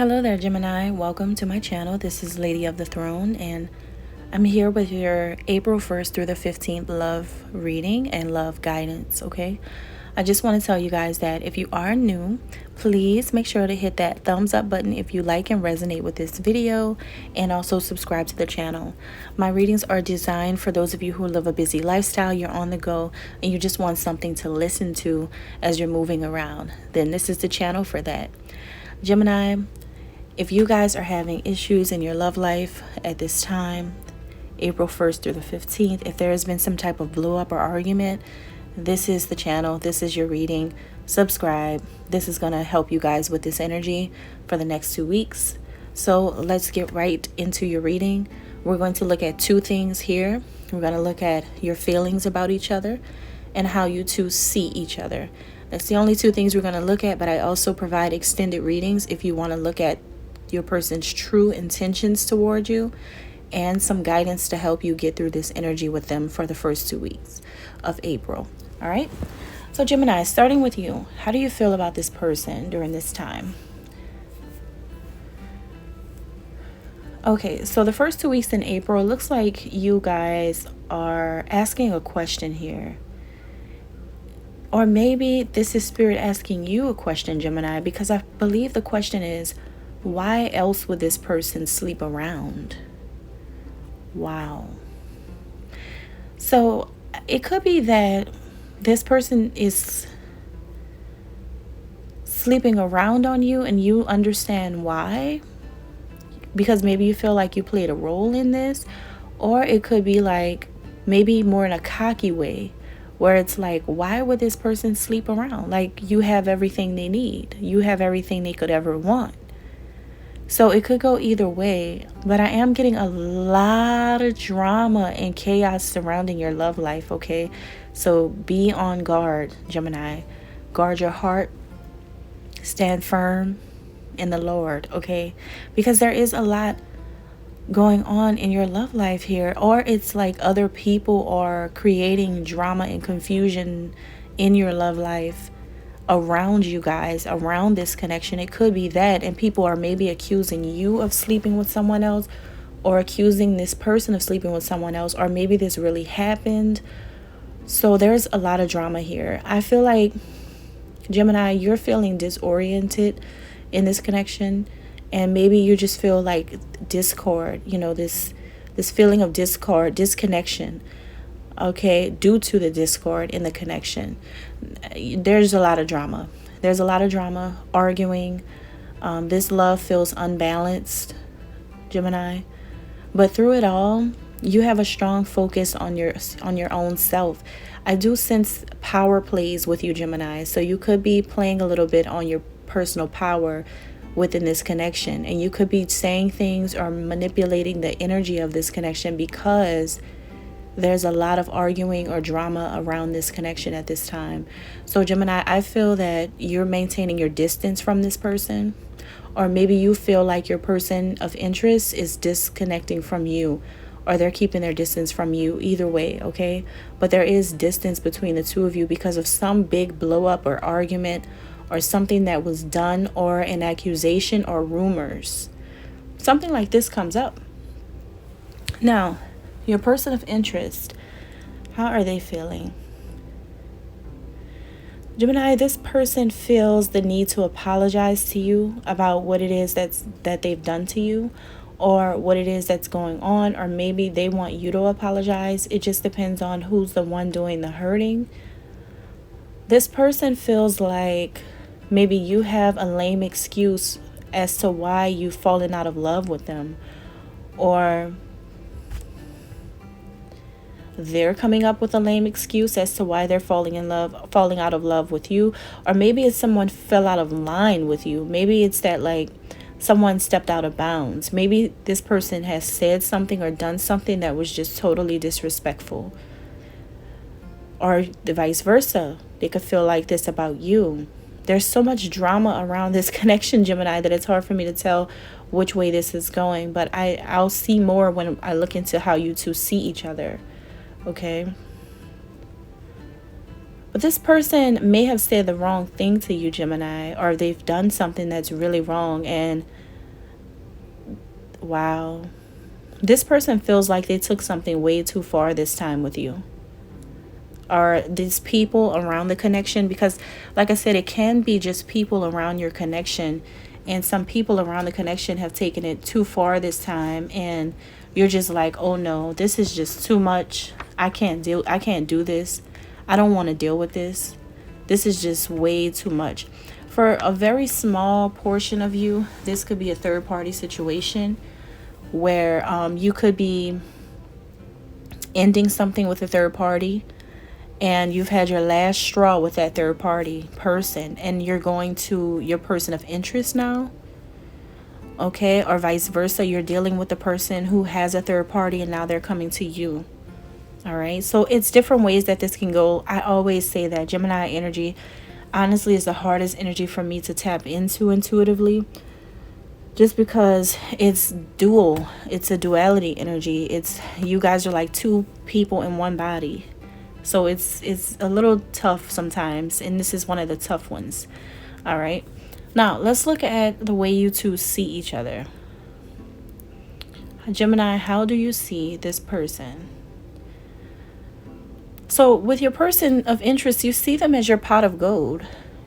Hello there, Gemini. Welcome to my channel. This is Lady of the Throne, and I'm here with your April 1st through the 15th love reading and love guidance, okay? I just want to tell you guys that if you are new, please make sure to hit that thumbs up button if you like and resonate with this video, and also subscribe to the channel. My readings are designed for those of you who live a busy lifestyle, you're on the go, and you just want something to listen to as you're moving around. Then this is the channel for that. Gemini, if you guys are having issues in your love life at this time, April 1st through the 15th, if there has been some type of blow up or argument, this is the channel. This is your reading. Subscribe. This is going to help you guys with this energy for the next 2 weeks. So let's get right into your reading. We're going to look at two things here. We're going to look at your feelings about each other and how you two see each other. That's the only two things we're going to look at, but I also provide extended readings if you want to look at your person's true intentions toward you and some guidance to help you get through this energy with them for the first 2 weeks of April. All right. So Gemini, starting with you, how do you feel about this person during this time? Okay, so the first 2 weeks in April, it looks like you guys are asking a question here. Or maybe this is Spirit asking you a question, Gemini, because I believe the question is, why else would this person sleep around? Wow. So it could be that this person is sleeping around on you and you understand why, because maybe you feel like you played a role in this. Or it could be like maybe more in a cocky way, where it's like, why would this person sleep around? Like, you have everything they need. You have everything they could ever want. So it could go either way, but I am getting a lot of drama and chaos surrounding your love life, okay? So be on guard, Gemini. Guard your heart. Stand firm in the Lord, okay? Because there is a lot going on in your love life here, or it's like other people are creating drama and confusion in your love life around you guys, around this connection. It could be that, and people are maybe accusing you of sleeping with someone else, or accusing this person of sleeping with someone else, or maybe this really happened. So there's a lot of drama here. I feel like, Gemini, you're feeling disoriented in this connection, and maybe you just feel like discord, this feeling of discord, disconnection, okay, due to the discord in the connection. There's a lot of drama. There's a lot of drama, arguing. This love feels unbalanced, Gemini. But through it all, you have a strong focus on your own self. I do sense power plays with you, Gemini. So you could be playing a little bit on your personal power within this connection. And you could be saying things or manipulating the energy of this connection because there's a lot of arguing or drama around this connection at this time. So Gemini, I feel that you're maintaining your distance from this person, or maybe you feel like your person of interest is disconnecting from you, or they're keeping their distance from you. Either way, okay? But there is distance between the two of you because of some big blow up or argument, or something that was done, or an accusation or rumors. Something like this comes up. Now, your person of interest, how are they feeling? Gemini, this person feels the need to apologize to you about what it is that they've done to you, or what it is that's going on, or maybe they want you to apologize. It just depends on who's the one doing the hurting. This person feels like maybe you have a lame excuse as to why you've fallen out of love with them, or they're coming up with a lame excuse as to why they're falling out of love with you. Or maybe it's someone fell out of line with you. Maybe it's that like someone stepped out of bounds. Maybe this person has said something or done something that was just totally disrespectful. Or the vice versa. They could feel like this about you. There's so much drama around this connection, Gemini, that it's hard for me to tell which way this is going. But I'll see more when I look into how you two see each other. Okay. But this person may have said the wrong thing to you, Gemini, or they've done something that's really wrong, and Wow. This person feels like they took something way too far this time with you. Or these people around the connection, because like I said, it can be just people around your connection, and some people around the connection have taken it too far this time, and you're just like, oh no, this is just too much. I can't do this. I don't want to deal with this. This is just way too much. For a very small portion of you, this could be a third party situation where you could be ending something with a third party, and you've had your last straw with that third party person, and you're going to your person of interest now. Okay, or vice versa, you're dealing with the person who has a third party and now they're coming to you. All right, so it's different ways that this can go. I always say that Gemini energy honestly is the hardest energy for me to tap into intuitively, just because it's dual. It's a duality energy. It's, you guys are like two people in one body. So it's a little tough sometimes, and this is one of the tough ones. All right. Now, let's look at the way you two see each other. Gemini, how do you see this person? So with your person of interest, you see them as your pot of gold.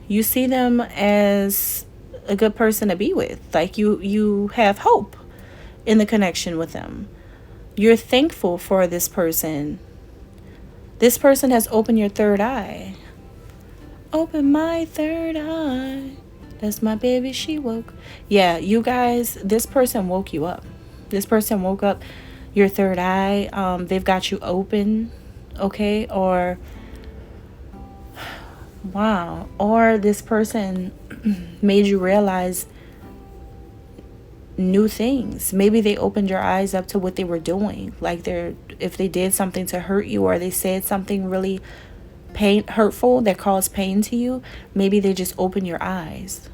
You see them as a good person to be with. Like you have hope in the connection with them. You're thankful for this person. This person has opened your third eye. Open my third eye. That's my baby, she woke. Yeah, you guys, this person woke you up. This person woke up your third eye. They've got you open, okay? Or, wow. Or this person made you realize new things. Maybe they opened your eyes up to what they were doing. Like if they did something to hurt you, or they said something really hurtful that caused pain to you, maybe they just opened your eyes.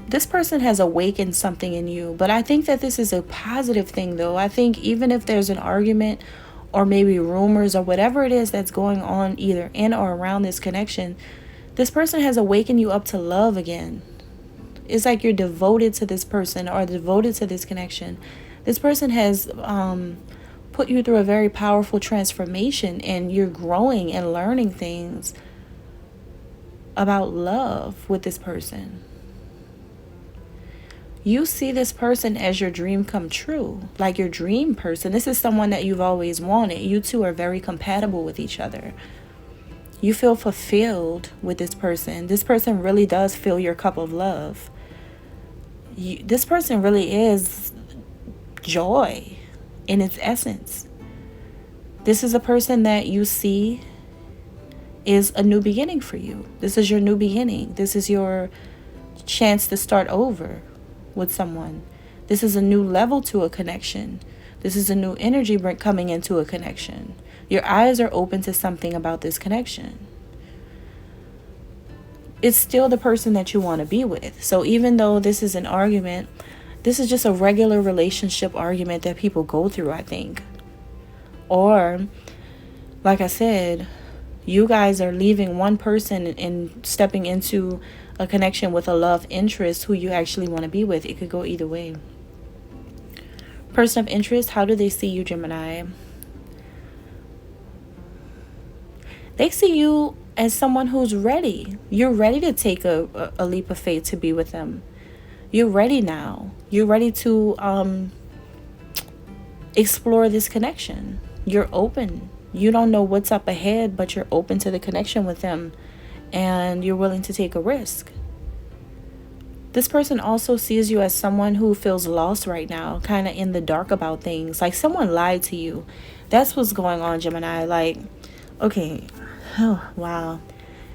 This person has awakened something in you, but I think that this is a positive thing though. I think even if there's an argument or maybe rumors or whatever it is that's going on either in or around this connection, this person has awakened you up to love again. It's like you're devoted to this person or devoted to this connection. This person has put you through a very powerful transformation, and you're growing and learning things about love with this person. You see this person as your dream come true, like your dream person. This is someone that you've always wanted. You two are very compatible with each other. You feel fulfilled with this person. This person really does fill your cup of love. This person really is joy in its essence. This is a person that you see is a new beginning for you. This is your new beginning. This is your chance to start over with someone. This is a new level to a connection. This is a new energy coming into a connection. Your eyes are open to something about this connection. It's still the person that you want to be with. So even though this is an argument, this is just a regular relationship argument that people go through, I think. Or, like I said, you guys are leaving one person and stepping into a connection with a love interest who you actually want to be with. It could go either way. Person of interest, how do they see you, Gemini? They see you as someone who's ready. You're ready to take a leap of faith to be with them. You're ready now. You're ready to explore this connection. You're open. You don't know what's up ahead, but you're open to the connection with them, and you're willing to take a risk. This person also sees you as someone who feels lost right now, kind of in the dark about things. Like someone lied to you. That's what's going on, Gemini. Like, okay, oh, wow.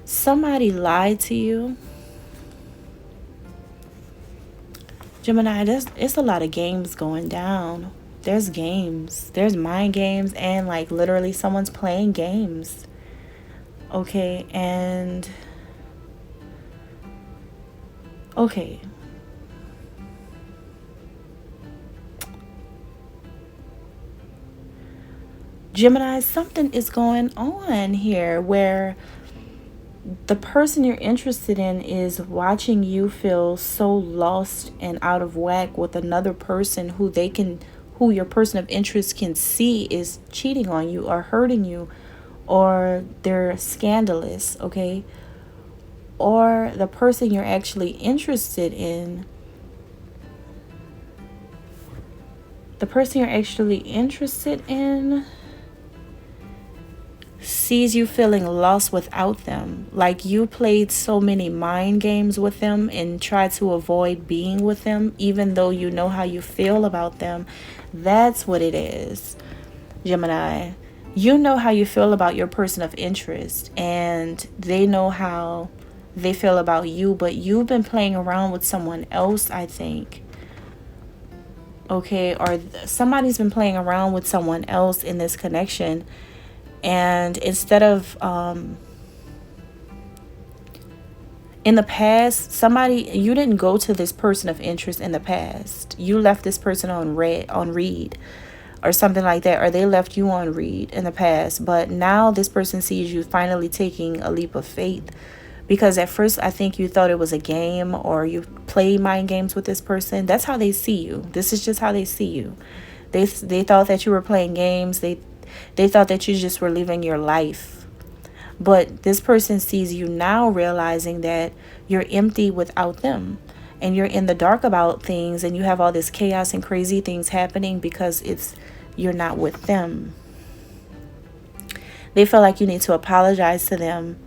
Somebody lied to you. Gemini, it's a lot of games going down. There's games. There's mind games, and like literally someone's playing games. Okay, and okay. Gemini, something is going on here where the person you're interested in is watching you feel so lost and out of whack with another person who your person of interest can see is cheating on you or hurting you, or they're scandalous, okay? Or the person you're actually interested in, sees you feeling lost without them. Like you played so many mind games with them and tried to avoid being with them, even though you know how you feel about them. That's what it is, Gemini. You know how you feel about your person of interest, and they know how they feel about you, but you've been playing around with someone else, I think. Okay, or somebody's been playing around with someone else in this connection. And instead of in the past, you didn't go to this person of interest in the past. You left this person on read or something like that, or they left you on read in the past. But now this person sees you finally taking a leap of faith, because at first I think you thought it was a game, or you played mind games with this person. That's how they see you. This is just how they see you. They thought that you were playing games. They thought that you just were living your life. But this person sees you now, realizing that you're empty without them, and you're in the dark about things, and you have all this chaos and crazy things happening because you're not with them. They feel like you need to apologize to them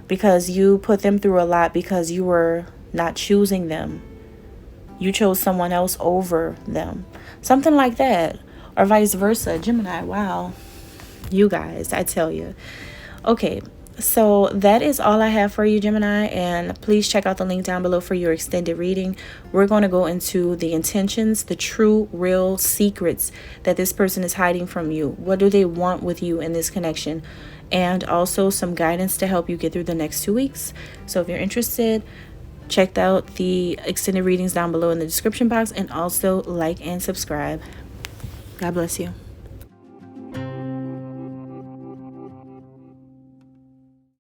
because you put them through a lot, because you were not choosing them. You chose someone else over them. Something like that. Or vice versa. Gemini, wow. You guys, I tell you. Okay, so that is all I have for you, Gemini. And please check out the link down below for your extended reading. We're going to go into the intentions, the true, real secrets that this person is hiding from you. What do they want with you in this connection? And also some guidance to help you get through the next 2 weeks. So if you're interested, check out the extended readings down below in the description box, and also like and subscribe. God bless you.